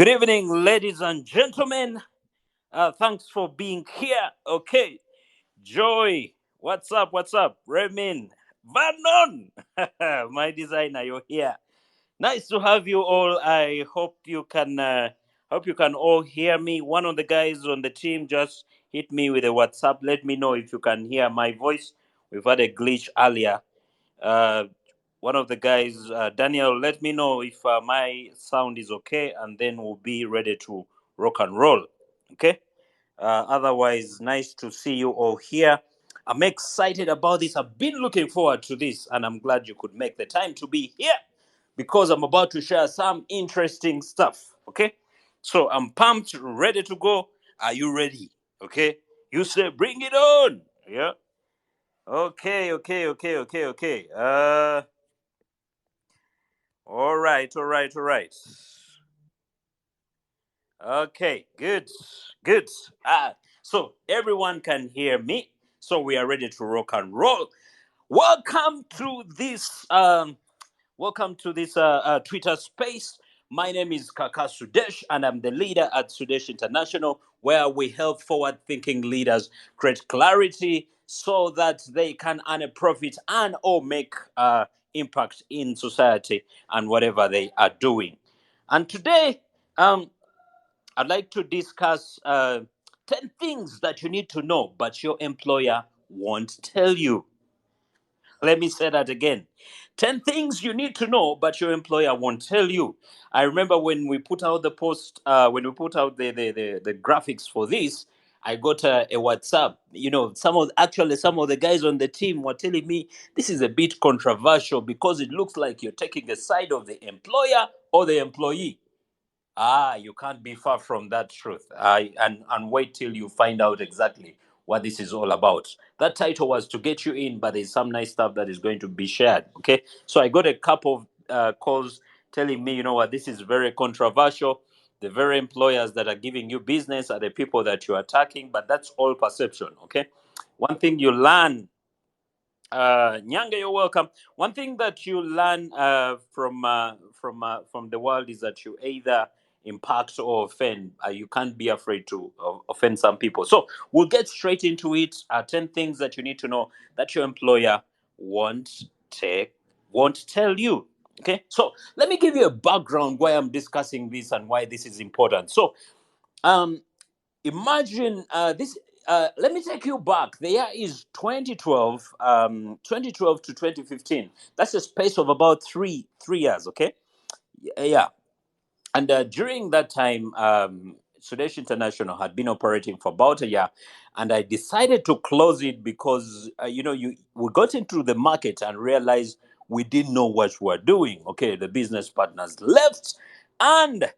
Good evening, ladies and gentlemen. Thanks for being here. Okay, Joy, what's up? What's up? Remin, Vernon, my designer, you're here. Nice to have you all. I hope you can all hear me. One of the guys on the team just hit me with a WhatsApp. Let me know if you can hear my voice. We've had a glitch earlier. Uh, One of the guys, Daniel, let me know if my sound is okay, and then we'll be ready to rock and roll. Okay. Otherwise, nice to see you all here. I'm excited about this. I've been looking forward to this, and I'm glad you could make the time to be here because I'm about to share some interesting stuff. Okay. So I'm pumped, ready to go. Are you ready? Okay. You say, bring it on. Yeah. Okay. Okay. Okay. Okay. Okay. All right, all right, all right. Okay, good, good. So everyone can hear me. So we are ready to rock and roll. Welcome to this. Welcome to this Twitter space. My name is Kaka Sudesh, and I'm the leader at Sudesh International, where we help forward-thinking leaders create clarity so that they can earn a profit and or make impact in society and whatever they are doing. And today, um, I'd like to discuss 10 things that you need to know, but your employer won't tell you. Let me say that again. 10 things you need to know, but your employer won't tell you. I remember when we put out the post, when we put out the graphics for this, I got a WhatsApp. You know, some of the guys on the team were telling me this is a bit controversial because it looks like you're taking a side of the employer or the employee. You can't be far from that truth. And wait till you find out exactly what this is all about. That title was to get you in, but there's some nice stuff that is going to be shared. Okay, so I got a couple of calls telling me, you know what, this is very controversial. The very employers that are giving you business are the people that you're attacking, but that's all perception. Okay, one thing you learn, Nyanga, you're welcome. One thing that you learn from the world is that you either impact or offend. You can't be afraid to offend some people. So we'll get straight into it. 10 things that you need to know that your employer won't take won't tell you. Okay, so let me give you a background why I'm discussing this and why this is important. So um, imagine this. Let me take you back. The year is 2012, 2012 to 2015. That's a space of about three years. Okay, yeah. And during that time, Sudesh International had been operating for about a year, and I decided to close it because you we got into the market and realized we didn't know what we were doing. Okay, the business partners left, and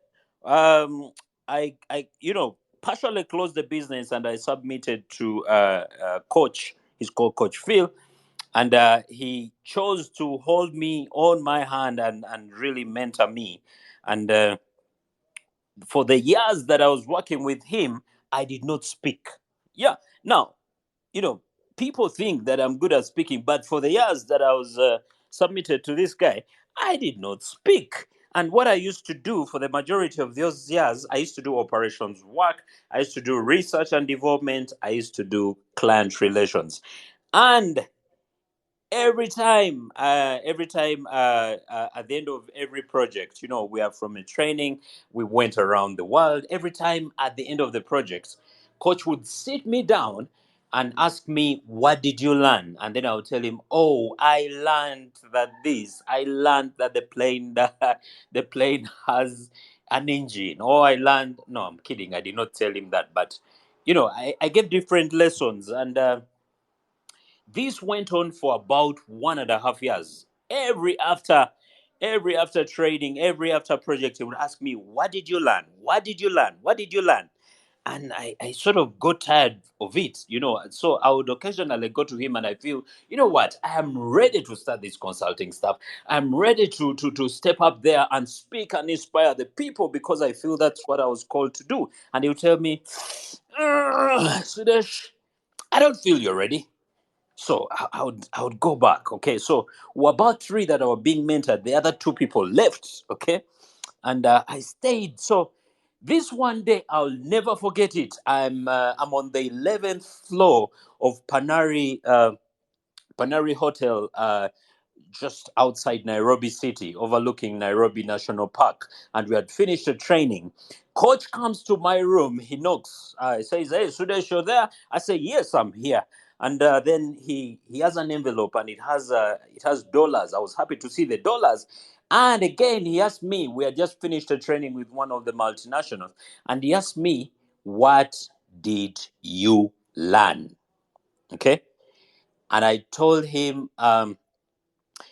I partially closed the business, and I submitted to coach. He's called Coach Phil, and he chose to hold me on my hand and really mentor me. And for the years that I was working with him, I did not speak. Yeah. Now, you know, people think that I'm good at speaking, but for the years that I was submitted to this guy, I did not speak. And what I used to do for the majority of those years, I used to do operations work, I used to do research and development, I used to do client relations. And every time at the end of every project, we are from a training, we went around the world. Every time at the end of the project, coach would sit me down and ask me, what did you learn? And then I would tell him, oh, I learned that this, I learned that the plane has an engine. Or I learned, no, I'm kidding, I did not tell him that. But I gave different lessons. And this went on for about 1.5 years. Every after trading, every after project, he would ask me, "What did you learn? What did you learn? What did you learn?" And I sort of got tired of it. So I would occasionally go to him and I feel, you know what, I am ready to start this consulting stuff. I'm ready to step up there and speak and inspire the people because I feel that's what I was called to do. And he would tell me, Sudesh, I don't feel you're ready. So I would go back. Okay, so we're about three that were being mentored. The other two people left. Okay, and I stayed. So This one day I'll never forget it. I'm on the 11th floor of Panari Hotel, just outside Nairobi City, overlooking Nairobi National Park, and we had finished the training. Coach comes to my room. He knocks. Says, "Hey, Sudesh, you're there?" I say, "Yes, I'm here." And then he has an envelope, and it has dollars. I was happy to see the dollars. And again, he asked me. We had just finished a training with one of the multinationals, and he asked me, "What did you learn?" Okay, and I told him.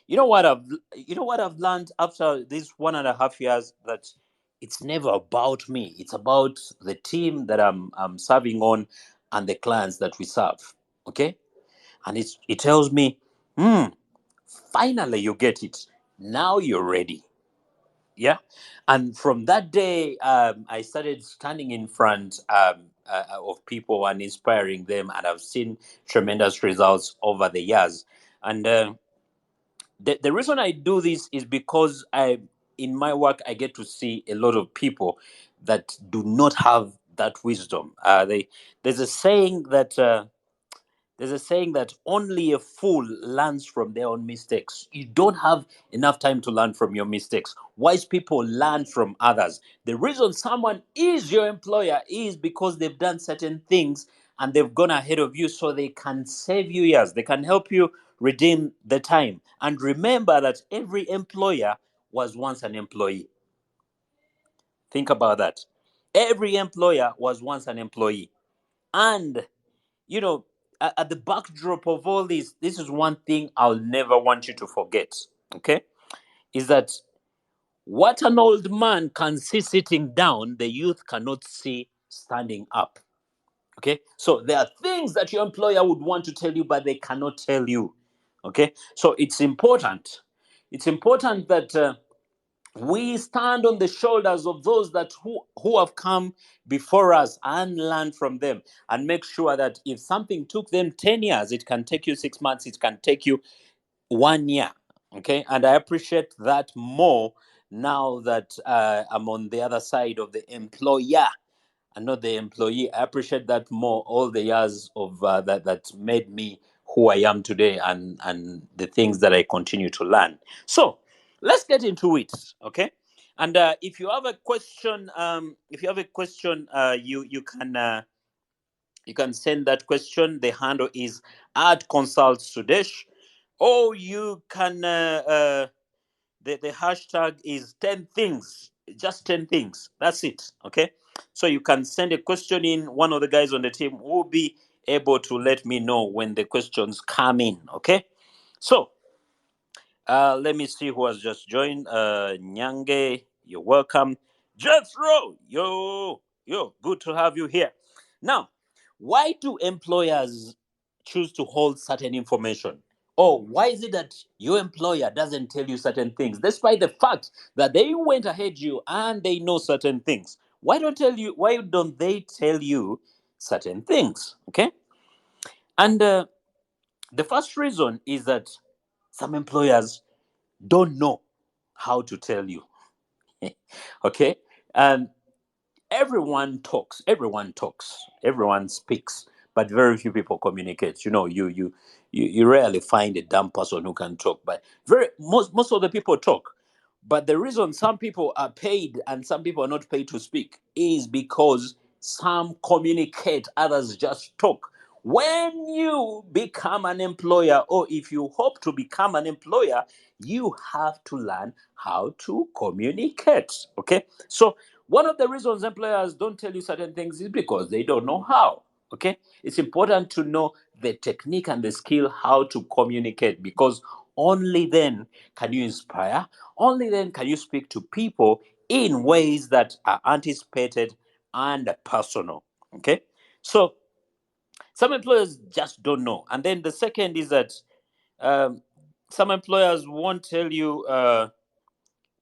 You know what I've learned after these 1.5 years, that it's never about me. It's about the team that I'm serving on, and the clients that we serve. Okay, and it tells me, hmm, finally you get it. Now you're ready. Yeah, and from that day, I started standing in front of people and inspiring them, and I've seen tremendous results over the years. And the reason I do this is because in my work, I get to see a lot of people that do not have that wisdom. There's a saying that only a fool learns from their own mistakes. You don't have enough time to learn from your mistakes. Wise people learn from others. The reason someone is your employer is because they've done certain things and they've gone ahead of you, so they can save you years. They can help you redeem the time. And remember that every employer was once an employee. Think about that. Every employer was once an employee. And you know, at the backdrop of all this is one thing I'll never want you to forget. Okay, is that what an old man can see sitting down, the youth cannot see standing up. Okay, so there are things that your employer would want to tell you, but they cannot tell you. Okay, so it's important. It's important that we stand on the shoulders of those that who have come before us and learn from them, and make sure that if something took them 10 years, it can take you 6 months, it can take you 1 year. Okay, and I appreciate that more now that I'm on the other side of the employer and not the employee. I appreciate that more, all the years of that made me who I am today, and the things that I continue to learn. So let's get into it, okay? And if you have a question, you can send that question. The handle is at consult Sudesh, or you can the hashtag is 10 things, just 10 things, that's it. Okay, so you can send a question in. One of the guys on the team will be able to let me know when the questions come in. Okay, so let me see who has just joined. Nyange, you're welcome. Jethro, yo, good to have you here. Now, why do employers choose to hold certain information? Or why is it that your employer doesn't tell you certain things, despite the fact that they went ahead you and they know certain things? Why don't they tell you certain things? Okay, and the first reason is that some employers don't know how to tell you. Okay, and everyone speaks, but very few people communicate. You rarely find a dumb person who can talk, but most of the people talk. But the reason some people are paid and some people are not paid to speak is because some communicate, others just talk. When you become an employer, or if you hope to become an employer, you have to learn how to communicate. Okay, so one of the reasons employers don't tell you certain things is because they don't know how. Okay, it's important to know the technique and the skill how to communicate, because only then can you inspire, only then can you speak to people in ways that are anticipated and personal. Okay, so some employers just don't know. And then the second is that um, some employers won't tell you.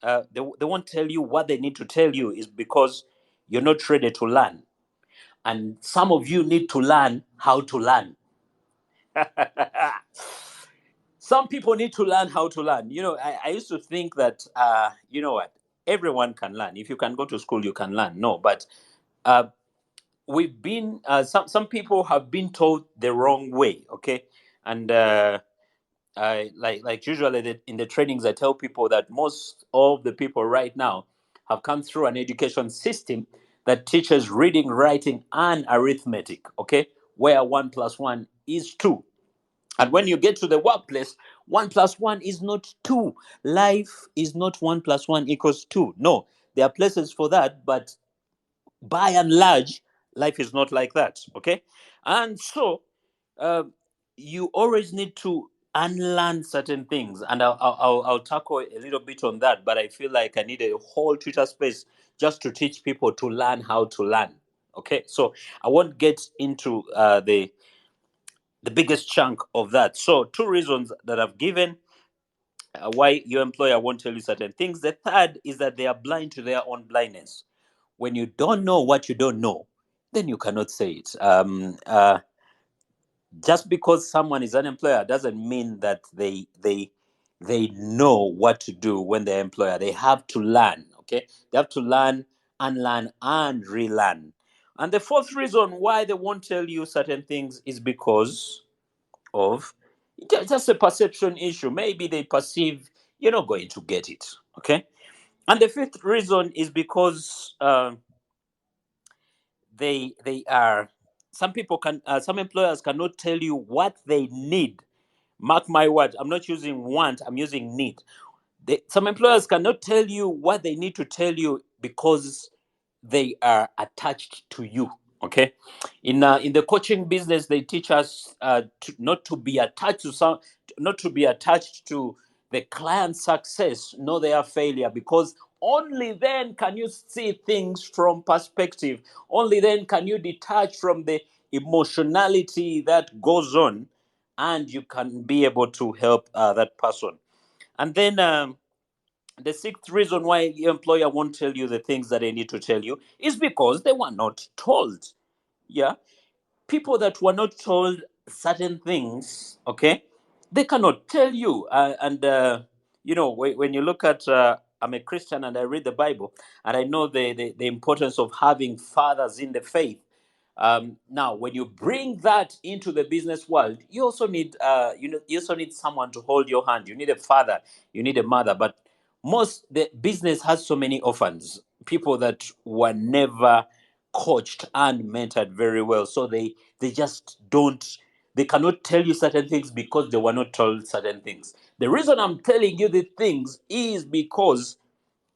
They won't tell you what they need to tell you is because you're not ready to learn. And some of you need to learn how to learn. Some people need to learn how to learn. I used to think that, you know what? everyone can learn. If you can go to school, you can learn. No, but uh, we've been some people have been taught the wrong way. Okay, and I like usually in the trainings I tell people that most of the people right now have come through an education system that teaches reading, writing, and arithmetic. Okay, where 1 plus 1 is 2. And when you get to the workplace, 1 plus 1 is not 2. Life is not 1 plus 1 equals 2. No, there are places for that, but by and large, life is not like that. Okay, and so uh, you always need to unlearn certain things, and I'll tackle a little bit on that. But I feel like I need a whole Twitter space just to teach people to learn how to learn. Okay, so I won't get into the biggest chunk of that. So two reasons that I've given why your employer won't tell you certain things. The third is that they are blind to their own blindness. When you don't know what you don't know, then you cannot say it. Just because someone is an employer doesn't mean that they know what to do when they're employer. They have to learn. Okay, they have to learn, unlearn, and relearn. And the fourth reason why they won't tell you certain things is because of just a perception issue. Maybe they perceive you're not going to get it. Okay, and the fifth reason is because they are some employers cannot tell you what they need. Mark my word, I'm not using want, I'm using need. Some employers cannot tell you what they need to tell you because they are attached to you. Okay, in the coaching business, they teach us not to be attached to not to be attached to the client's success, nor their failure, because only then can you see things from perspective. Only then can you detach from the emotionality that goes on, and you can be able to help that person. And then the sixth reason why your employer won't tell you the things that they need to tell you is because they were not told. Yeah, people that were not told certain things, okay, they cannot tell you. And when you look at, I'm a Christian and I read the Bible, and I know the importance of having fathers in the faith. Now, when you bring that into the business world, you also need you also need someone to hold your hand. You need a father, you need a mother. But most the business has so many orphans, people that were never coached and mentored very well, so they just don't. They cannot tell you certain things because they were not told certain things. The reason I'm telling you the things is because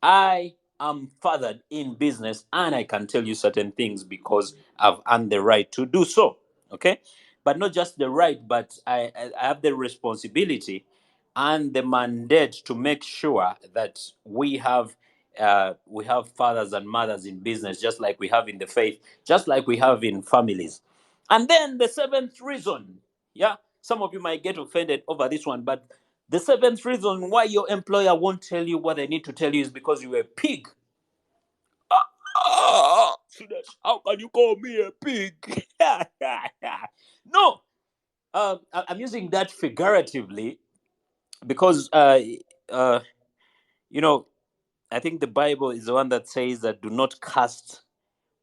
I am fathered in business and I can tell you certain things because I've earned the right to do so. Okay? But not just the right, but I have the responsibility and the mandate to make sure that we have fathers and mothers in business, just like we have in the faith, just like we have in families. And then the seventh reason, yeah, some of you might get offended over this one, but the seventh reason why your employer won't tell you what they need to tell you is because you're a pig. Sudesh, how can you call me a pig? No, I'm using that figuratively because, uh, you know, I think the Bible is the one that says that do not cast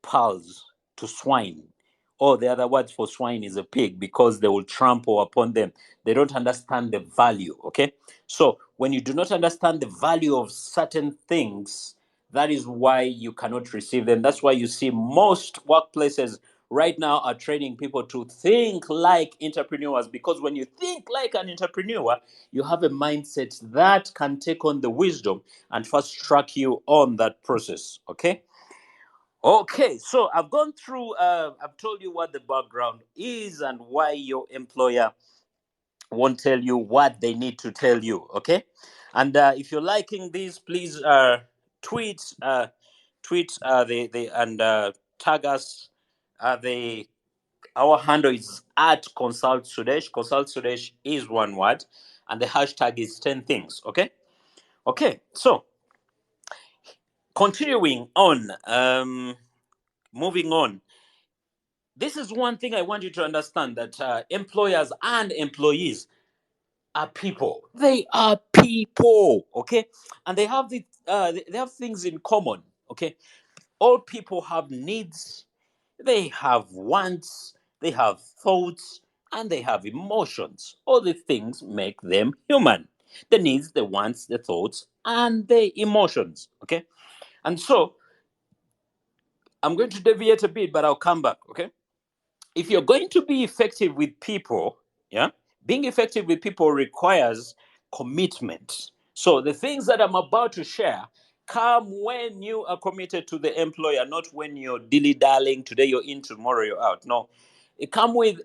pearls to swine. Or the other word for swine is a pig because they will trample upon them. They don't understand the value. Okay. So when you do not understand the value of certain things, that is why you cannot receive them. That's why you see most workplaces right now are training people to think like entrepreneurs, because when you think like an entrepreneur, you have a mindset that can take on the wisdom and fast track you on that process. Okay. Okay, so I've gone through, I've told you what the background is and why your employer won't tell you what they need to tell you. Okay, and if you're liking this, please tweet, tweet the and tag us. The Our handle is at Consult Sudesh. Consult Sudesh is one word, and the hashtag is 10 things. Okay, okay. So continuing on, moving on. This is one thing I want you to understand, that employers and employees are people. They are people, okay? And they have they have things in common. Okay, all people have needs, they have wants, they have thoughts, and they have emotions. All these things make them human: the needs, the wants, the thoughts, and the emotions. Okay, and so I'm going to deviate a bit, but I'll come back. Okay, if you're going to be effective with people, yeah, being effective with people requires commitment. So the things that I'm about to share come when you are committed to the employer, not when you're dilly dallying. Today you're in, tomorrow you're out. No, it come with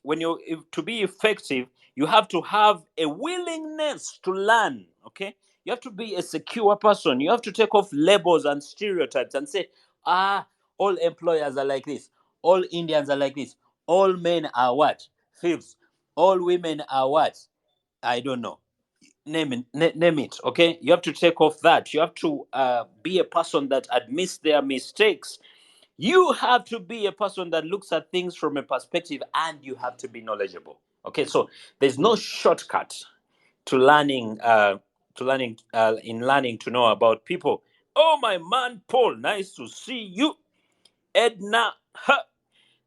when you to be effective, you have to have a willingness to learn. Okay, you have to be a secure person. You have to take off labels and stereotypes and say, ah, all employers are like this, all Indians are like this, all men are what? Thieves. All women are what? I don't know. Name it. Okay, you have to take off that. You have to be a person that admits their mistakes. You have to be a person that looks at things from a perspective, and you have to be knowledgeable. Okay, so there's no shortcut to learning. In learning to know about people. Oh, my man, Paul, nice to see you. Edna,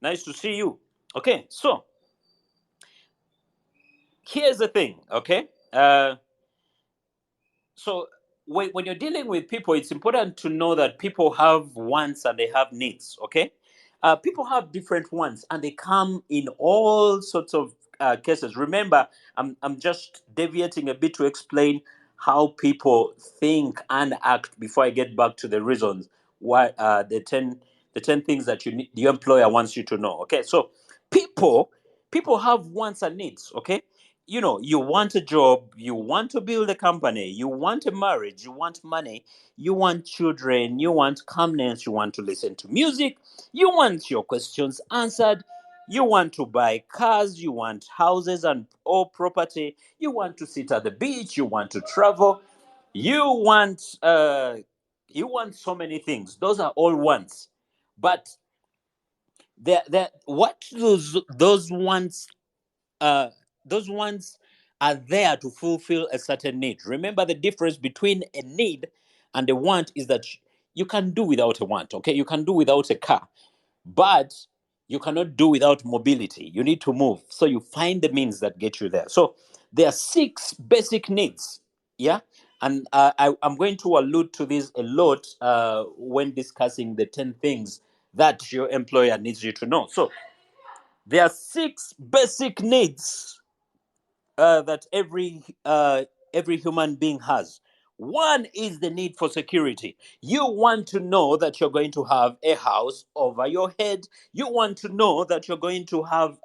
nice to see you. Okay, so here's the thing. Okay, so when you're dealing with people, it's important to know that people have wants and they have needs. Okay, people have different wants and they come in all sorts of cases. Remember, I'm just deviating a bit to explain how people think and act before I get back to the reasons why the ten things that the employer wants you to know. Okay, so people have wants and needs. Okay, you want a job, you want to build a company, you want a marriage, you want money, you want children, you want calmness, you want to listen to music, you want your questions answered, you want to buy cars, you want houses and all property, you want to sit at the beach, you want to travel, you want so many things. Those are all wants. But what uh, those ones are there to fulfill a certain need. Remember, the difference between a need and a want is that you can do without a want. Okay, you can do without a car, but you cannot do without mobility. You need to move, so you find the means that get you there. So there are six basic needs. Yeah, and I'm going to allude to this a lot when discussing the 10 things that your employer needs you to know. So there are six basic needs that every human being has. One is the need for security. You want to know that you're going to have a house over your head. You want to know that you're going to have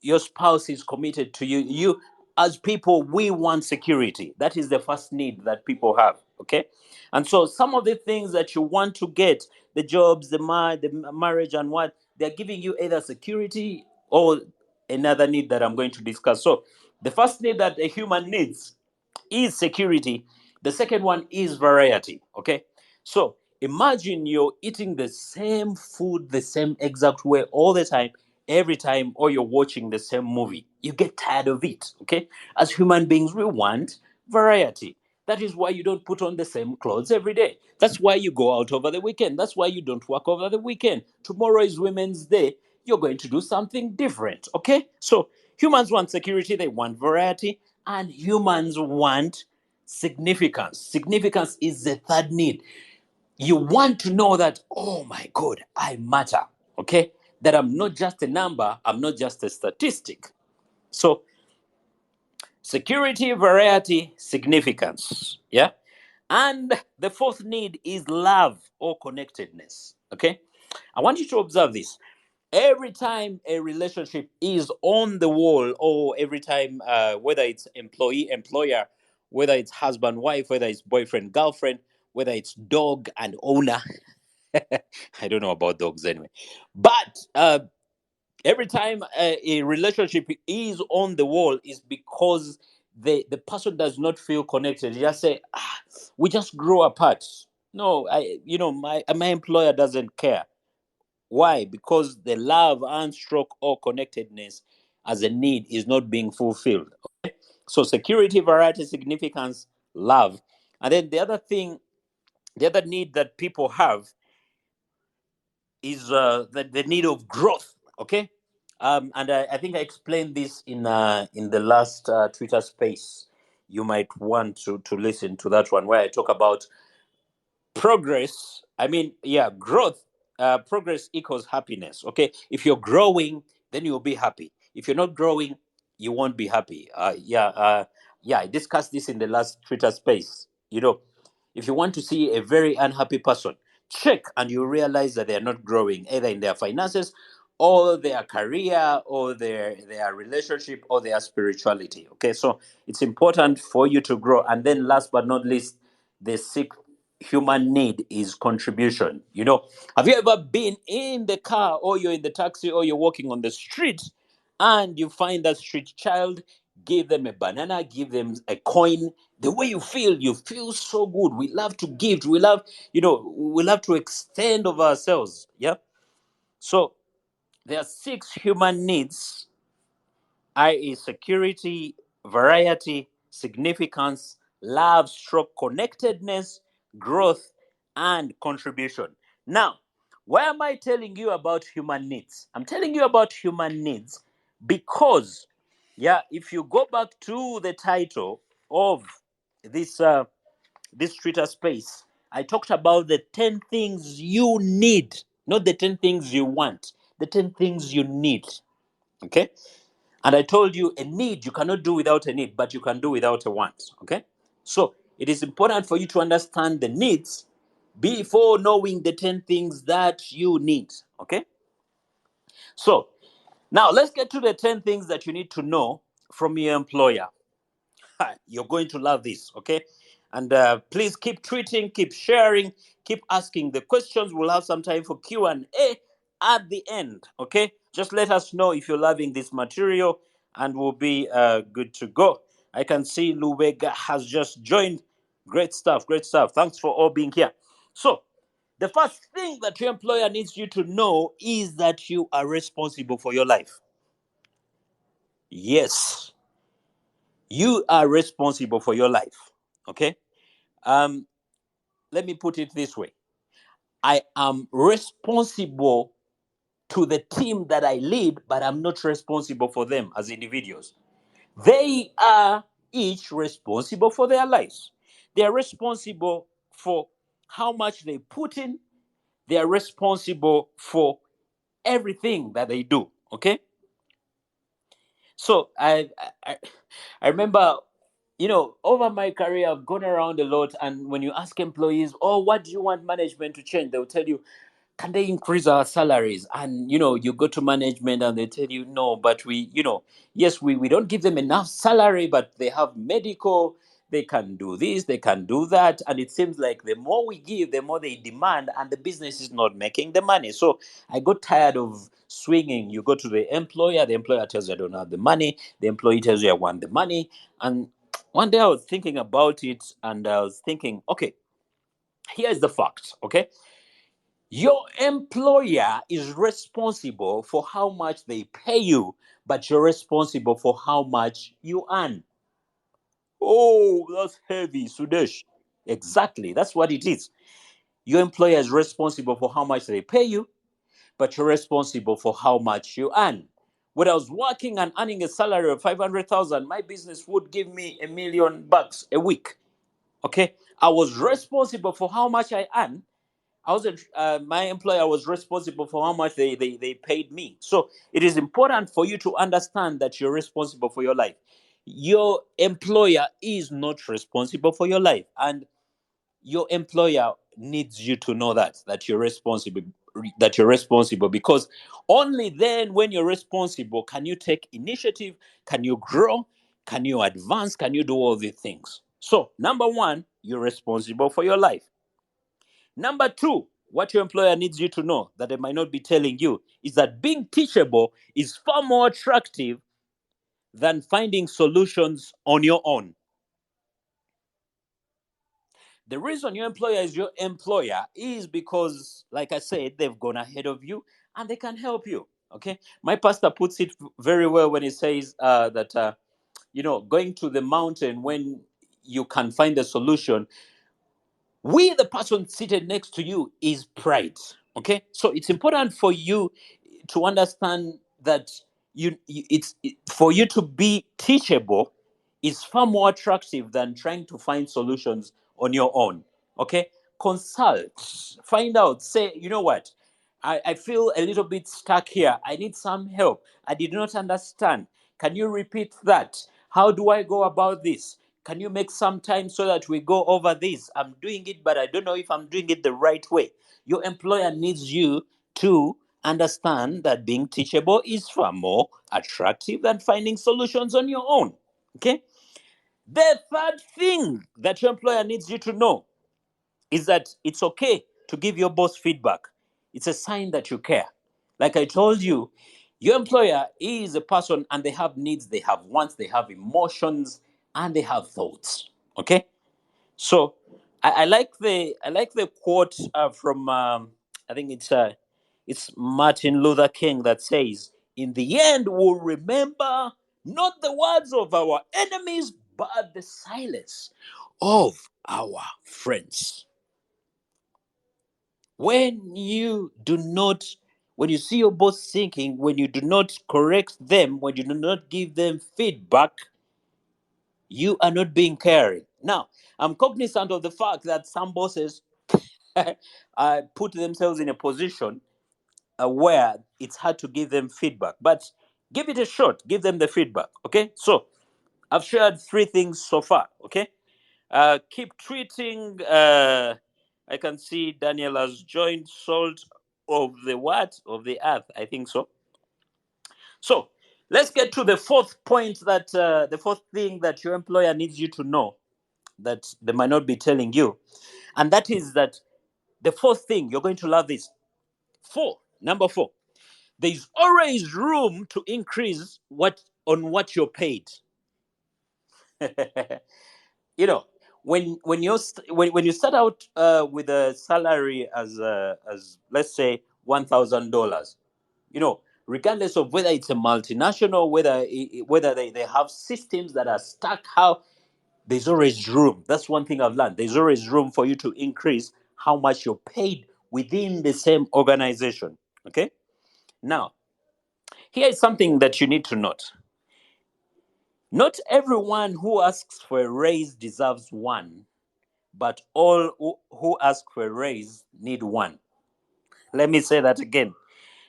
your spouse is committed to you. As people, we want security. That is the first need that people have. Okay, and so some of the things that you want to get, the jobs, the marriage, and what they're giving you, either security or another need that I'm going to discuss. So the first need that a human needs is security. The second one is variety. Okay. So imagine you're eating the same food the same exact way all the time, every time, or you're watching the same movie. You get tired of it. Okay. As human beings, we want variety. That is why you don't put on the same clothes every day. That's why you go out over the weekend. That's why you don't work over the weekend. Tomorrow is Women's Day. You're going to do something different. Okay. So humans want security, they want variety, and humans want significance. Significance is the third need. You want to know that, oh my God, I matter. Okay? That I'm not just a number, I'm not just a statistic. So, security, variety, significance. Yeah? And the fourth need is love or connectedness. Okay? I want you to observe this. Every time a relationship is on the wall, or every time, whether it's employee employer, whether it's husband wife, whether it's boyfriend girlfriend, whether it's dog and owner, I don't know about dogs anyway, but every time a relationship is on the wall is because the person does not feel connected. You just say, we just grow apart. No, my employer doesn't care. Why? Because the love and stroke or connectedness as a need is not being fulfilled. So security, variety, significance, love. And then the other need that people have is the need of growth. Okay, and I think I explained this in the last Twitter space. You might want to listen to that one where I talk about progress. I mean, yeah, growth. Progress equals happiness. Okay, if you're growing, then you'll be happy. If you're not growing, you won't be happy. Yeah, I discussed this in the last Twitter space. If you want to see a very unhappy person, check and you realize that they are not growing either in their finances or their career or their relationship or their spirituality. Okay, so it's important for you to grow. And then last but not least, the sixth human need is contribution. Have you ever been in the car or you're in the taxi or you're walking on the street and you find that street child, give them a banana, give them a coin? The way you feel so good. We love to give. We love to extend of ourselves. Yeah. So there are six human needs, i.e., security, variety, significance, love, stroke, connectedness, growth, and contribution. Now, why am I telling you about human needs? I'm telling you about human needs because, yeah, if you go back to the title of this this Twitter space, I talked about the 10 things you need, not the 10 things you want, the 10 things you need. Okay? And I told you a need, you cannot do without a need, but you can do without a want. Okay? So it is important for you to understand the needs before knowing the 10 things that you need. Okay? So now let's get to the 10 things that you need to know from your employer. You're going to love this, okay? And please keep tweeting, keep sharing, keep asking the questions. We'll have some time for Q&A at the end, okay? Just let us know if you're loving this material and we'll be good to go. I can see Lubega has just joined. Great stuff, great stuff. Thanks for all being here. So, the first thing that your employer needs you to know is that you are responsible for your life. Yes, you are responsible for your life, okay? Um, Let me put it this way. I am responsible to the team that I lead, but I'm not responsible for them as individuals. They are each responsible for their lives. They are responsible for how much they put in. They are responsible for everything that they do. Okay. So I remember, over my career, I've gone around a lot. And when you ask employees, oh, what do you want management to change? They'll tell you, can they increase our salaries? And, you go to management and they tell you, no, but yes, we don't give them enough salary, but they have medical, they can do this, they can do that. And it seems like the more we give, the more they demand, and the business is not making the money. So I got tired of swinging. You go to the employer tells you I don't have the money, the employee tells you I want the money. And one day I was thinking about it and I was thinking, okay, here's the fact, okay? Your employer is responsible for how much they pay you, but you're responsible for how much you earn. Oh, that's heavy, Sudesh. Exactly, that's what it is. Your employer is responsible for how much they pay you, but you're responsible for how much you earn. When I was working and earning a salary of 500,000, my business would give me $1 million a week. Okay, I was responsible for how much I earn. My employer was responsible for how much they paid me. So it is important for you to understand that you're responsible for your life. Your employer is not responsible for your life, and your employer needs you to know that you're responsible, because only then, when you're responsible, can you take initiative, can you grow, can you advance, can you do all these things. So number one, you're responsible for your life. Number two, what your employer needs you to know that they might not be telling you is that being teachable is far more attractive than finding solutions on your own. The reason your employer is your employer is because, like I said, they've gone ahead of you and they can help you. Okay. My pastor puts it very well when he says that, going to the mountain when you can find a solution, we the person seated next to you is pride. Okay, so it's important for you to understand that for you to be teachable is far more attractive than trying to find solutions on your own. Okay, consult, find out, say, you know what, I feel a little bit stuck here, I need some help, I did not understand, can you repeat that, how do I go about this, can you make some time so that we go over this, I'm doing it but I don't know if I'm doing it the right way. Your employer needs you to understand that being teachable is far more attractive than finding solutions on your own. Okay, the third thing that your employer needs you to know is that it's okay to give your boss feedback. It's a sign that you care. Like I told you, your employer is a person and they have needs, they have wants, they have emotions, and they have thoughts. Okay? So I like the quote from I think it's Martin Luther King that says, "In the end, we'll remember not the words of our enemies, but the silence of our friends." When you do not, when you see your boss sinking, when you do not correct them, when you do not give them feedback, you are not being caring. Now, I'm cognizant of the fact that some bosses put themselves in a position where it's hard to give them feedback, but give it a shot, give them the feedback. Okay, so I've shared three things so far. Okay, keep treating. I can see Daniel has joined salt of the what of the earth. I think so. So let's get to the fourth point, that the fourth thing that your employer needs you to know that they might not be telling you, and that is that the fourth thing, you're going to love this. Number four, there's always room to increase what you're paid. You know, when you start out with a salary as let's say $1,000, regardless of whether it's a multinational, whether they have systems that are stuck, how there's always room. That's one thing I've learned. There's always room for you to increase how much you're paid within the same organization. Okay, now here is something that you need to note. Not everyone who asks for a raise deserves one, but all who ask for a raise need one. Let me say that again.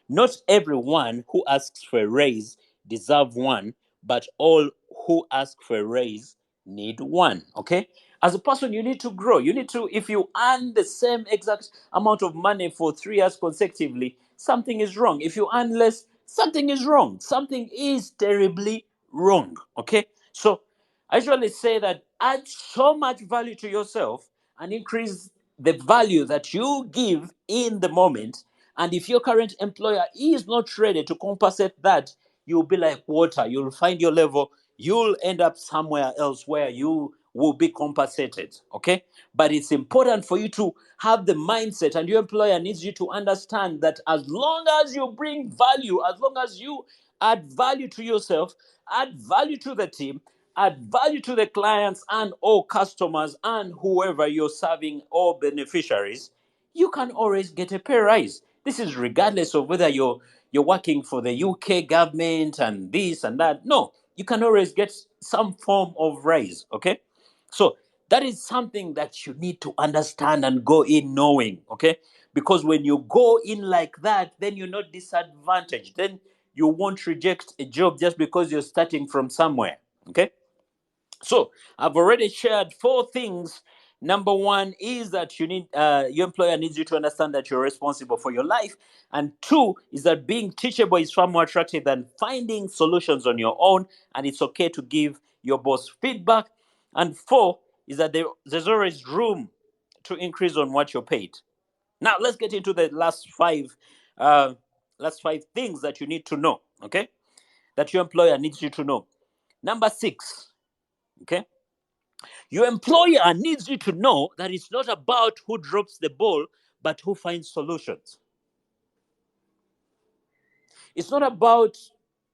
Not everyone who asks for a raise deserve one, but all who ask for a raise need one. Okay? As a person, you need to grow. You need to, if you earn the same exact amount of money for 3 years consecutively, something is wrong. If you earn less, something is wrong. Something is terribly wrong. Okay? So I usually say that add so much value to yourself and increase the value that you give in the moment. And if your current employer is not ready to compensate that, you'll be like water. You'll find your level. You'll end up somewhere else where you will be compensated. Okay? But it's important for you to have the mindset, and your employer needs you to understand that as long as you bring value, as long as you add value to yourself, add value to the team, add value to the clients and all customers and whoever you're serving or beneficiaries, you can always get a pay rise. This is regardless of whether you're working for the UK government and this and that. No, you can always get some form of raise. Okay, so that is something that you need to understand and go in knowing. Okay, because when you go in like that, then you're not disadvantaged. Then you won't reject a job just because you're starting from somewhere. Okay, so I've already shared four things. Number one is that your employer needs you to understand that you're responsible for your life, and two is that being teachable is far more attractive than finding solutions on your own, and it's okay to give your boss feedback. And four is that there's always room to increase on what you're paid. Now let's get into the last five things that you need to know. Okay, that your employer needs you to know. Number six. Okay, your employer needs you to know that it's not about who drops the ball, but who finds solutions. It's not about,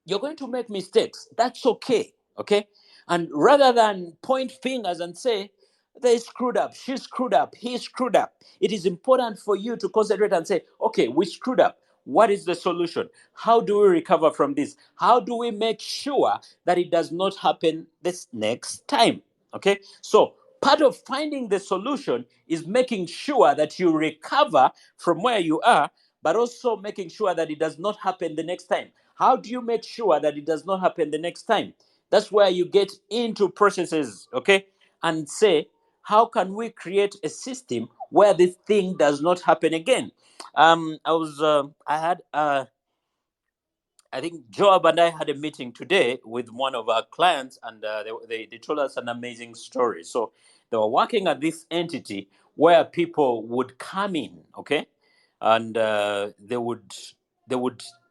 you're going to make mistakes. That's okay. Okay. And rather than point fingers and say, they screwed up, she screwed up, he screwed up, it is important for you to concentrate and say, okay, we screwed up. What is the solution? How do we recover from this? How do we make sure that it does not happen this next time? Okay, so part of finding the solution is making sure that you recover from where you are, but also making sure that it does not happen the next time. How do you make sure that it does not happen the next time? That's where you get into processes, okay, and say, how can we create a system where this thing does not happen again? I had I think Joab and I had a meeting today with one of our clients, and they told us an amazing story. So they were working at this entity where people would come in, okay, and they would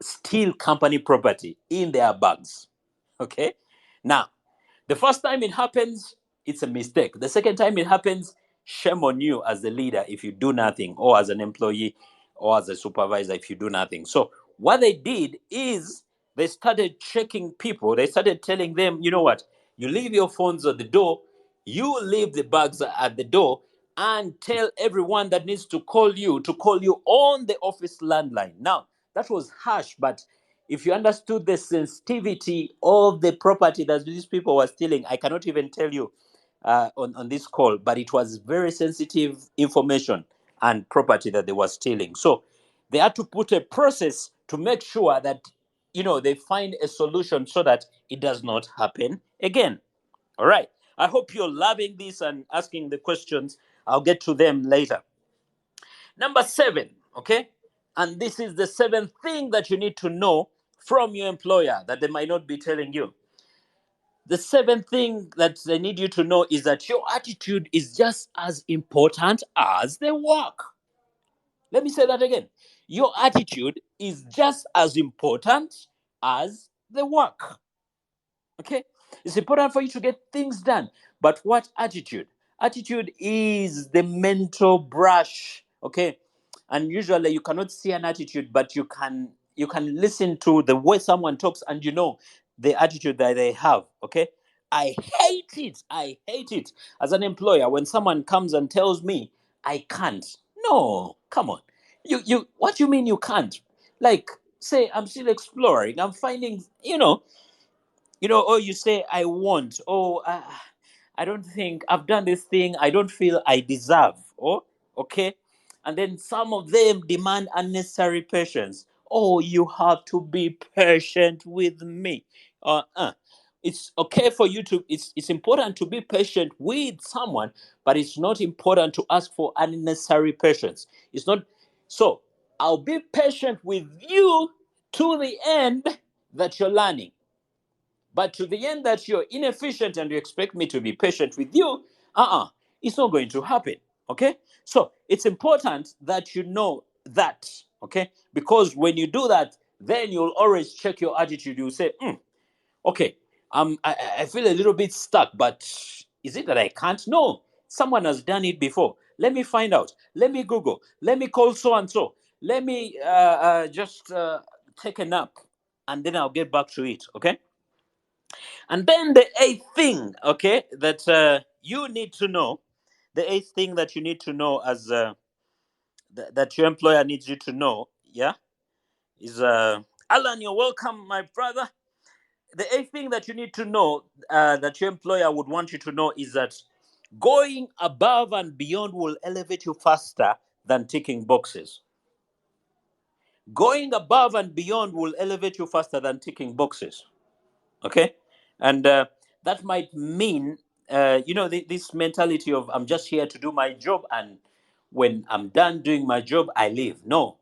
steal company property in their bags, okay. Now, the first time it happens, it's a mistake. The second time it happens, shame on you as the leader if you do nothing, or as an employee, or as a supervisor if you do nothing. So, what they did is they started checking people. They started telling them, you know what, you leave your phones at the door, you leave the bags at the door, and tell everyone that needs to call you on the office landline. Now, that was harsh, but if you understood the sensitivity of the property that these people were stealing, I cannot even tell you on this call, but it was very sensitive information and property that they were stealing. So they had to put a process to make sure that they find a solution so that it does not happen again. All right. I hope you're loving this and asking the questions. I'll get to them later. Number 7, okay? And this is the seventh thing that you need to know from your employer that they might not be telling you. The seventh thing that they need you to know is that your attitude is just as important as the work. Let me say that again. Your attitude is just as important as the work. Okay? It's important for you to get things done. But what attitude? Attitude is the mental brush. Okay? And usually you cannot see an attitude, but you can listen to the way someone talks and you know the attitude that they have. Okay? I hate it. I hate it as an employer when someone comes and tells me I can't. No, come on. You what do you mean you can't? Like, say I'm still exploring. I'm finding, oh, you say I want. Oh, I don't think I've done this thing. I don't feel I deserve. Oh, okay. And then some of them demand unnecessary patience. Oh, you have to be patient with me. It's okay for you to. It's important to be patient with someone, but it's not important to ask for unnecessary patience. It's not. So I'll be patient with you to the end that you're learning. But to the end that you're inefficient and you expect me to be patient with you, it's not going to happen. Okay? So it's important that you know that. Okay? Because when you do that, then you'll always check your attitude. You'll say, okay, I feel a little bit stuck, but is it that I can't? No. Someone has done it before. Let me find out. Let me Google. Let me call so and so. Let me just take a nap and then I'll get back to it. Okay? And then the eighth thing, okay, that you need to know, the eighth thing that you need to know as that your employer needs you to know, yeah, is Alan, you're welcome, my brother. The eighth thing that you need to know that your employer would want you to know is that going above and beyond will elevate you faster than ticking boxes. Going above and beyond will elevate you faster than ticking boxes. Okay, and that might mean this mentality of I'm just here to do my job, and when I'm done doing my job I leave. No,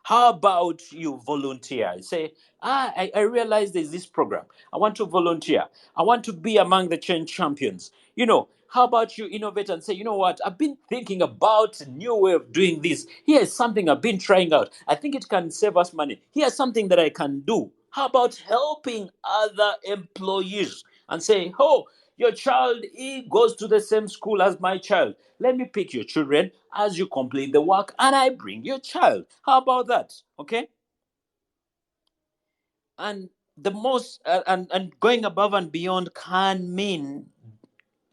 how about you volunteer? Say, I realize there's this program. I want to volunteer. I want to be among the change champions. How about you innovate and say, you know what? I've been thinking about a new way of doing this. Here's something I've been trying out. I think it can save us money. Here's something that I can do. How about helping other employees and saying, oh, your child, he goes to the same school as my child. Let me pick your children as you complete the work and I bring your child. How about that? Okay? And the most and going above and beyond can mean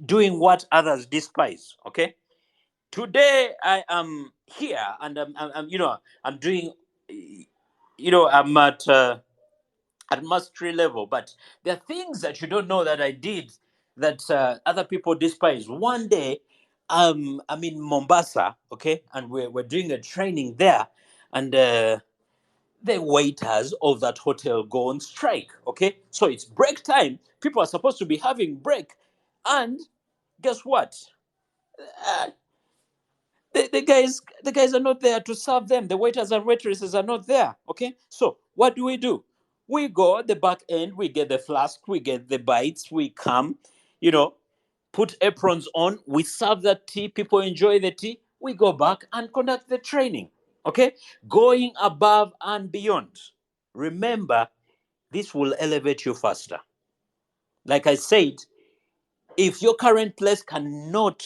doing what others despise. Okay, today I am here and I'm doing, I'm at mastery level, but there are things that you don't know that I did that other people despise. One day, I'm in Mombasa, okay, and we're doing a training there, and the waiters of that hotel go on strike, okay, so it's break time. People are supposed to be having break, and guess what? Uh, the guys are not there to serve them. The waiters and waitresses are not there. Okay, so what do? We go at the back end. We get the flask. We get the bites. We come, you know, put aprons on. We serve that tea. People enjoy the tea. We go back and conduct the training. Okay, going above and beyond. Remember, this will elevate you faster. Like I said, if your current place cannot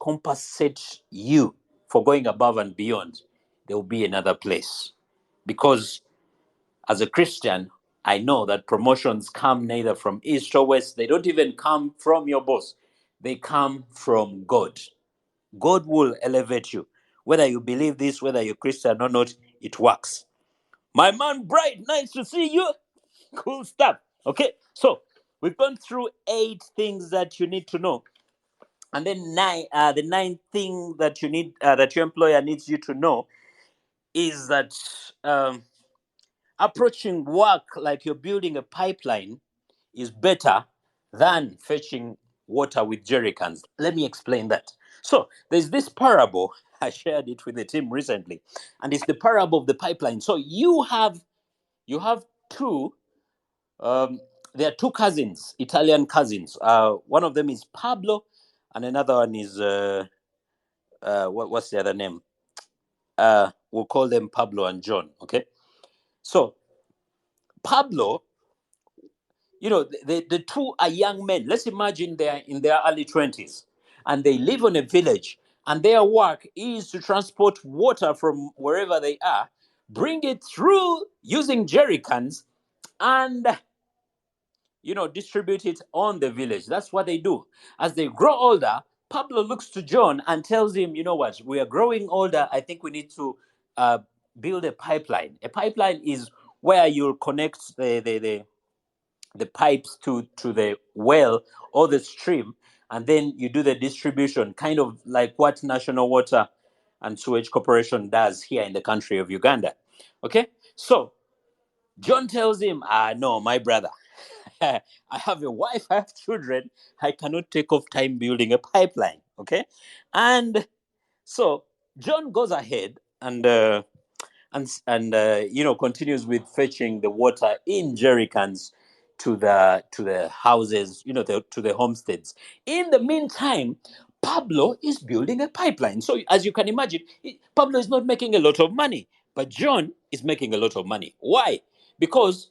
compensate you for going above and beyond, there will be another place. Because as a Christian, I know that promotions come neither from east or west. They don't even come from your boss. They come from God. God will elevate you. Whether you believe this, whether you're Christian or not, it works. My man Bright, nice to see you. Cool stuff. Okay, so we've gone through 8 things that you need to know. And then the ninth thing that that your employer needs you to know is that approaching work like you're building a pipeline is better than fetching water with jerry cans. Let me explain that. So there's this parable. I shared it with the team recently, and it's the parable of the pipeline. So you have two. Um, there are two cousins, Italian cousins. One of them is Pablo, and another one is what's the other name? We'll call them Pablo and John. Okay, so Pablo, the two are young men. Let's imagine they are in their early 20s, and they live on a village, and their work is to transport water from wherever they are, bring it through using jerry cans, and distribute it on the village. That's what they do. As they grow older, Pablo looks to John and tells him, you know what, we are growing older. I think we need to uh, build a pipeline. A pipeline is where you connect the pipes to the well or the stream, and then you do the distribution, kind of like what National Water and Sewage Corporation does here in the country of Uganda. Okay? So John tells him, no, my brother, I have a wife, I have children. I cannot take off time building a pipeline. Okay, and so John goes ahead and continues with fetching the water in jerry cans to the houses, to the homesteads. In the meantime, Pablo is building a pipeline. So as you can imagine, Pablo is not making a lot of money, but John is making a lot of money. Why? Because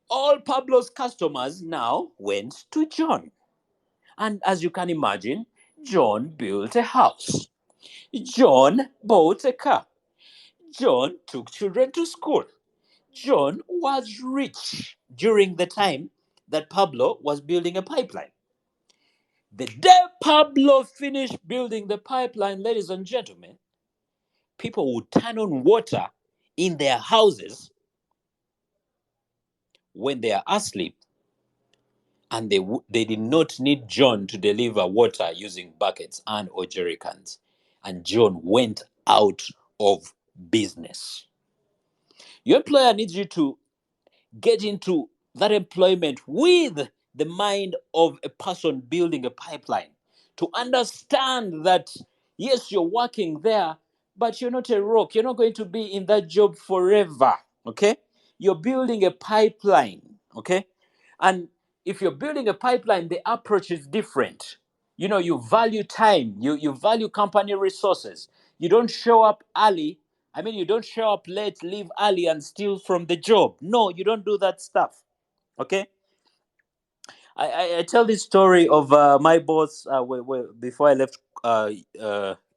all Pablo's customers now went to John. And as you can imagine, John built a house. John bought a car. John took children to school. John was rich during the time that Pablo was building a pipeline. The day Pablo finished building the pipeline, ladies and gentlemen, people would turn on water in their houses when they are asleep, and they did not need John to deliver water using buckets and or jerry cans. And John went out of business. Your employer needs you to get into that employment with the mind of a person building a pipeline, to understand that yes, you're working there, but you're not a rock. You're not going to be in that job forever. Okay, you're building a pipeline. Okay, and if you're building a pipeline, the approach is different. You value time, you value company resources. You don't show up early. I mean, you don't show up late, leave early, and steal from the job. No, you don't do that stuff. Okay. I tell this story of my boss before I left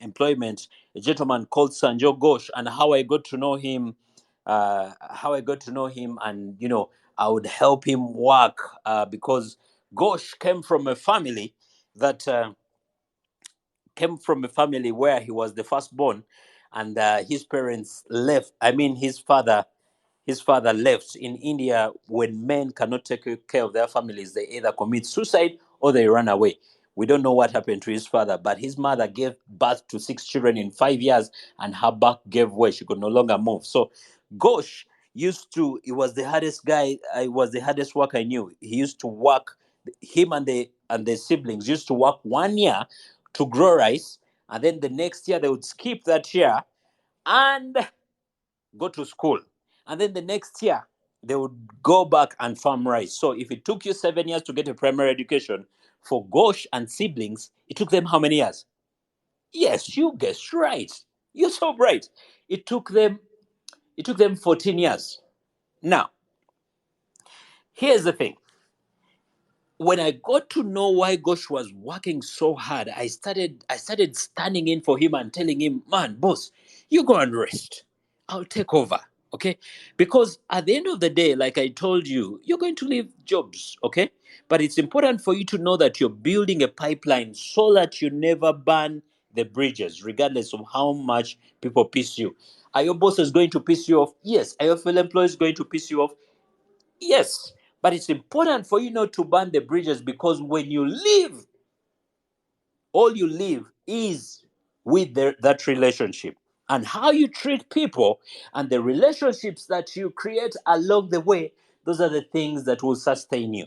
employment, a gentleman called Sanjo Ghosh, and how I got to know him how I got to know him, and I would help him work because Gosh that came from a family where he was the firstborn, and his parents left. I mean, his father left in India. When men cannot take care of their families, they either commit suicide or they run away. We don't know what happened to his father, but his mother gave birth to 6 children in 5 years, and her back gave way. She could no longer move. So, Gosh he was the hardest guy. I was the hardest worker I knew. He used to work, him and the siblings used to work 1 year to grow rice, and then the next year they would skip that year and go to school. And then the next year, they would go back and farm rice. So if it took you 7 years to get a primary education, for Gosh and siblings, it took them how many years? Yes, you guessed right. You're so bright. It took them 14 years. Now, here's the thing. When I got to know why Gosh was working so hard, I started standing in for him and telling him, man, boss, you go and rest. I'll take over. Okay? Because at the end of the day, like I told you, you're going to leave jobs, okay? But it's important for you to know that you're building a pipeline so that you never burn the bridges, regardless of how much people piss you. Are your bosses going to piss you off? Yes. Are your fellow employees going to piss you off? Yes, but it's important for you not to burn the bridges, because when you leave, all you leave is with that relationship. And how you treat people and the relationships that you create along the way, those are the things that will sustain you.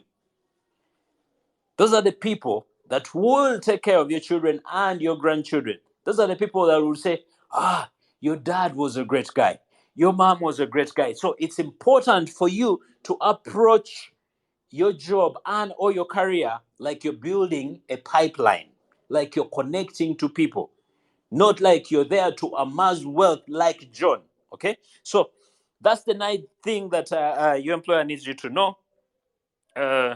Those are the people that will take care of your children and your grandchildren. Those are the people that will say, your dad was a great guy. Your mom was a great guy. So it's important for you to approach your job and or your career like you're building a pipeline, like you're connecting to people, not like you're there to amass wealth like John. Okay, so that's the ninth thing that your employer needs you to know. uh,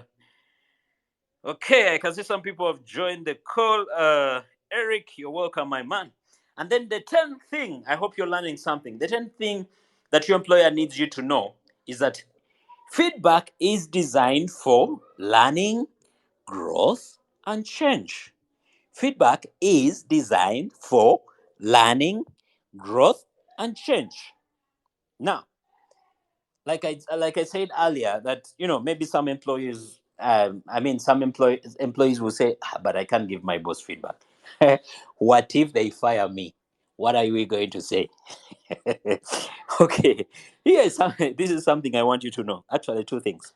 okay, I can see some people have joined the call. Eric, you're welcome, my man. And then the 10th thing, I hope you're learning something. The 10th thing that your employer needs you to know is that feedback is designed for learning, growth, and change. Feedback is designed for learning, growth, and change. Now, like I said earlier, that maybe some employees, some employees will say, but I can't give my boss feedback. What if they fire me? What are we going to say? Okay, this is something I want you to know. Actually, two things.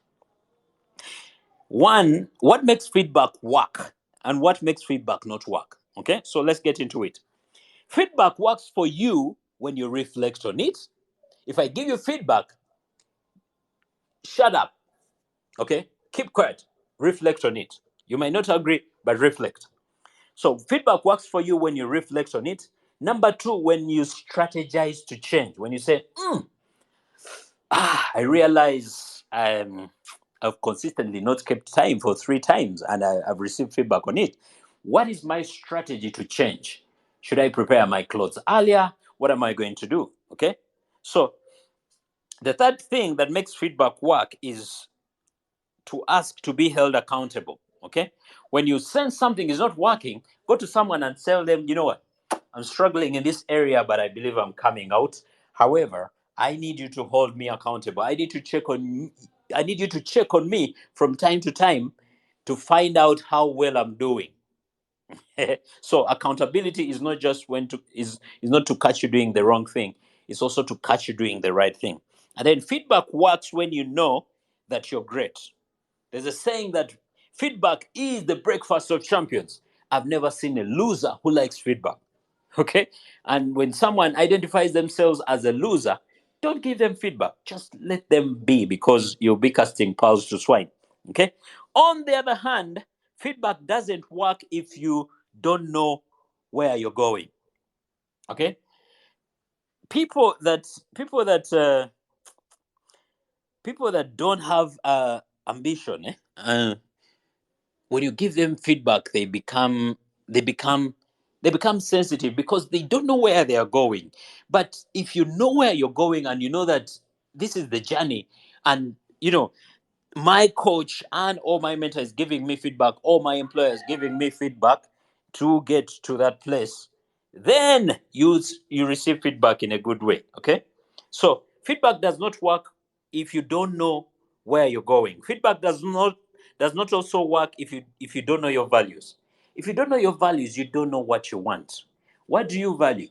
One, what makes feedback work and what makes feedback not work. Okay, so let's get into it. Feedback works for you when you reflect on it. If I give you feedback, shut up. Okay, keep quiet, reflect on it. You might not agree, but reflect. So feedback works for you when you reflect on it. Number two, when you strategize to change. When you say, I realize I've consistently not kept time for 3 times and I've received feedback on it. What is my strategy to change? Should I prepare my clothes earlier? What am I going to do? Okay. So the third thing that makes feedback work is to ask to be held accountable. Okay. When you sense something is not working, go to someone and tell them, you know what? I'm struggling in this area, but I believe I'm coming out. However, I need you to hold me accountable. I need you to check on me from time to time to find out how well I'm doing. So accountability is not just is not to catch you doing the wrong thing. It's also to catch you doing the right thing. And then feedback works when you know that you're great. There's a saying that feedback is the breakfast of champions. I've never seen a loser who likes feedback. Okay? And when someone identifies themselves as a loser, don't give them feedback. Just let them be, because you'll be casting pearls to swine. Okay? On the other hand, feedback doesn't work if you don't know where you're going. Okay? People that people that people that don't have ambition, when you give them feedback, they become They become sensitive because they don't know where they are going. But if you know where you're going and you know that this is the journey, and my coach and all my mentors giving me feedback, all my employers giving me feedback to get to that place, then you receive feedback in a good way. Okay, so feedback does not work if you don't know where you're going. Feedback does not also work if you don't know your values. If you don't know your values, you don't know what you want. What do you value?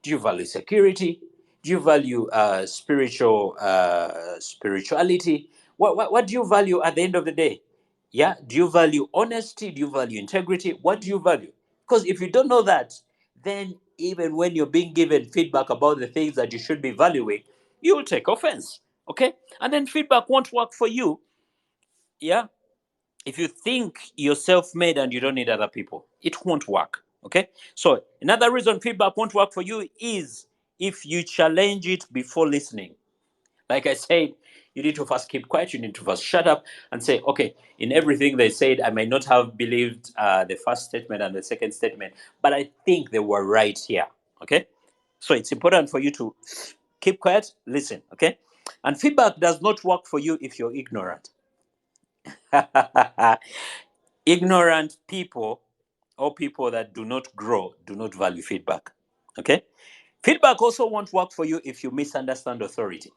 Do you value security? Do you value spirituality? What do you value at the end of the day? Yeah, do you value honesty? Do you value integrity? What do you value? Because if you don't know that, then even when you're being given feedback about the things that you should be valuing, you will take offense. Okay, and then feedback won't work for you. Yeah, if you think you're self-made and you don't need other people, it won't work. Okay, so another reason feedback won't work for you is if you challenge it before listening. Like I said, you need to first keep quiet. You need to first shut up and say, okay, in everything they said, I may not have believed the first statement and the second statement, but I think they were right here. Okay, so it's important for you to keep quiet, listen. Okay, and feedback does not work for you if you're ignorant. Ignorant people, or people that do not grow, do not value feedback. Okay, feedback also won't work for you if you misunderstand authority.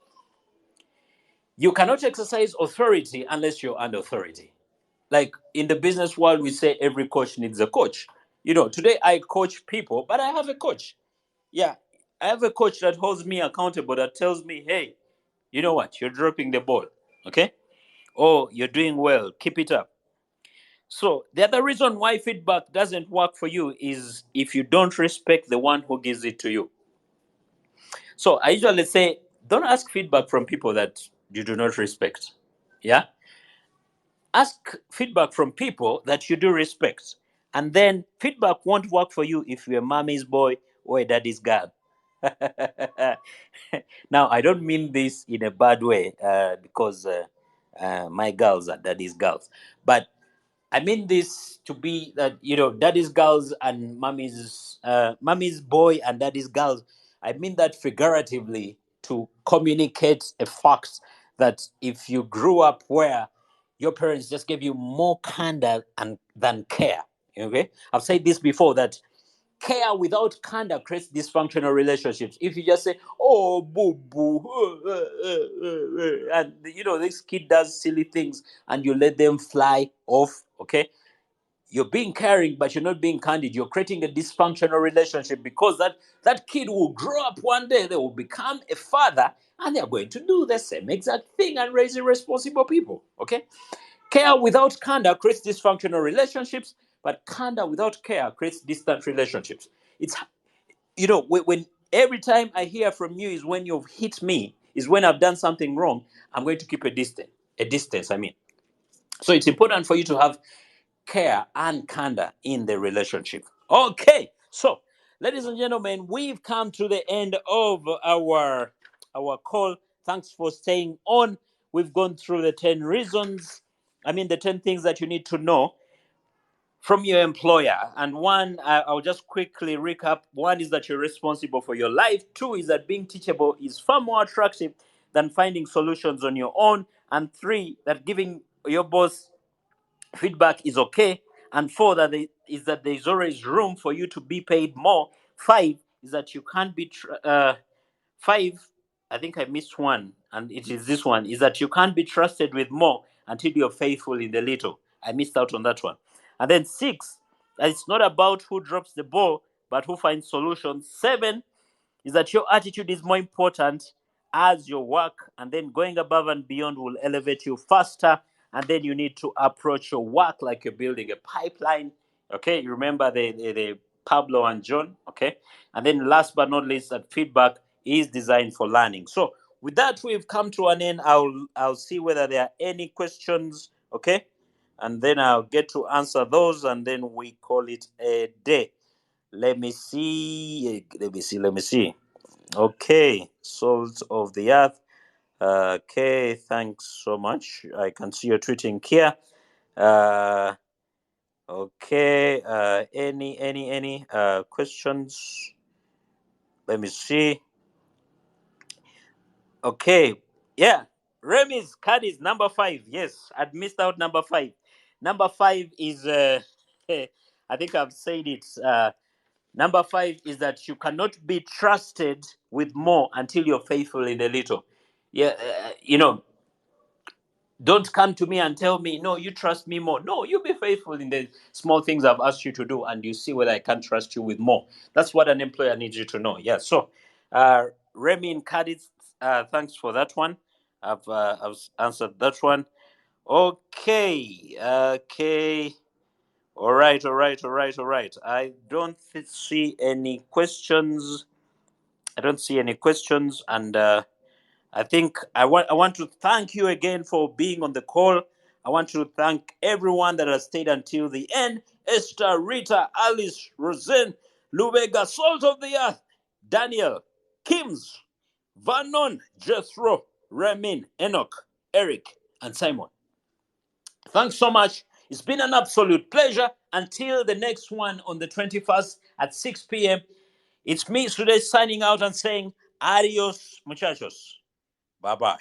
You cannot exercise authority unless you're under authority. Like in the business world, we say every coach needs a coach. Today I coach people, but I have a coach. Yeah, I have a coach that holds me accountable, that tells me, hey, you know what, you're dropping the ball. Okay, oh, you're doing well, keep it up. So the other reason why feedback doesn't work for you is if you don't respect the one who gives it to you. So I usually say, don't ask feedback from people that you do not respect. Yeah, ask feedback from people that you do respect. And then feedback won't work for you if you're a mommy's boy or a daddy's girl. Now, I don't mean this in a bad way, because my girls are daddy's girls. But I mean this to be that daddy's girls and mommy's boy and daddy's girls. I mean that figuratively to communicate a fact that if you grew up where your parents just gave you more candor and than care. Okay, I've said this before, that care without candor creates dysfunctional relationships. If you just say, "Oh, boo boo," and this kid does silly things, and you let them fly off, okay, you're being caring, but you're not being candid. You're creating a dysfunctional relationship, because that kid will grow up one day, they will become a father, and they're going to do the same exact thing and raise irresponsible people. Okay, care without candor creates dysfunctional relationships, but candor without care creates distant relationships. It's when every time I hear from you is when you've hit me, is when I've done something wrong. I'm going to keep a distance. I mean, so it's important for you to have care and candor in the relationship. Okay, so ladies and gentlemen, we've come to the end of our call. Thanks for staying on. We've gone through the 10 reasons. I mean, the 10 things that you need to know from your employer. And one, I'll just quickly recap. One is that you're responsible for your life. Two is that being teachable is far more attractive than finding solutions on your own. And three, that giving your boss feedback is okay. And four, is that there's always room for you to be paid more. Five is that you can't be five, I think I missed one, and it is this one, is that you can't be trusted with more until you're faithful in the little. I missed out on that one. And then six, that it's not about who drops the ball, but who finds solutions. Seven is that your attitude is more important as your work, and then going above and beyond will elevate you faster. And then you need to approach your work like you're building a pipeline. Okay, you remember the Pablo and John. Okay, and then last but not least, that feedback is designed for learning. So with that, we've come to an end. I'll see whether there are any questions. Okay, and then I'll get to answer those, and then we call it a day. Let me see. Let me see. Okay, salt of the earth. Okay, thanks so much. I can see you're tweeting here. Uh, Okay. Any questions? Let me see. Okay. Yeah. Remy's card is number 5. Yes, I'd missed out number 5. Number 5 is I think I've said it. Number 5 is that you cannot be trusted with more until you're faithful in the little. Yeah, don't come to me and tell me, no, you trust me more. No, you be faithful in the small things I've asked you to do, and you see whether I can trust you with more. That's what an employer needs you to know. Yeah. So, Remy in Cadiz, thanks for that one. I've answered that one. Okay. Okay. All right. I don't see any questions. I don't see any questions, and I think I want to thank you again for being on the call. I want to thank everyone that has stayed until the end. Esther, Rita, Alice, Roseanne, Lubega, Salt of the Earth, Daniel, Kims, Vernon, Jethro, Ramin, Enoch, Eric, and Simon. Thanks so much. It's been an absolute pleasure. Until the next one on the 21st at 6 p.m., it's me, Sudesh, signing out and saying adios, muchachos. Bye bye.